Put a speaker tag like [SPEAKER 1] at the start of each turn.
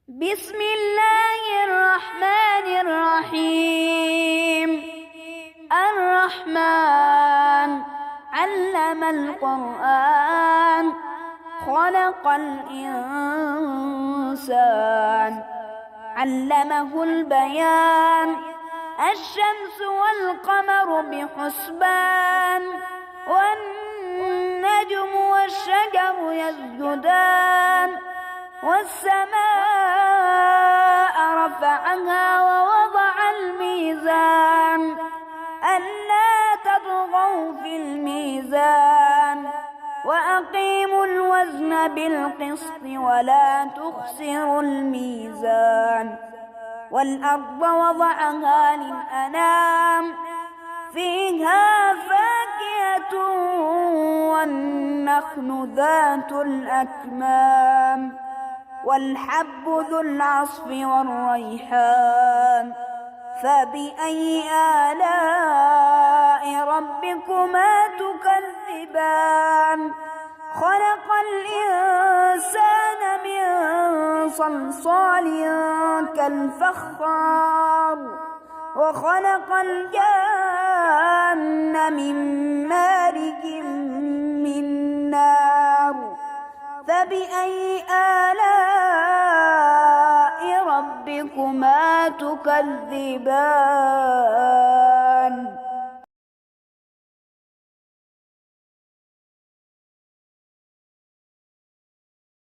[SPEAKER 1] بسم الله الرحمن الرحيم. الرحمن علم القرآن خلق الإنسان علمه البيان. الشمس والقمر بحسبان والنجم والشجر يسجدان والسماء رفعها ووضع الميزان ألا تطغوا في الميزان وأقيموا الوزن بالقسط ولا تخسروا الميزان. والأرض وضعها للأنام فيها فاكهة والنخل ذات الأكمام والحب ذو العصف والريحان. فبأي آلاء ربكما تكذبان؟ خلق الإنسان من صلصال كالفخار وخلق الجان من مارج من نار. فبأي آلاء ربكما تكذبان؟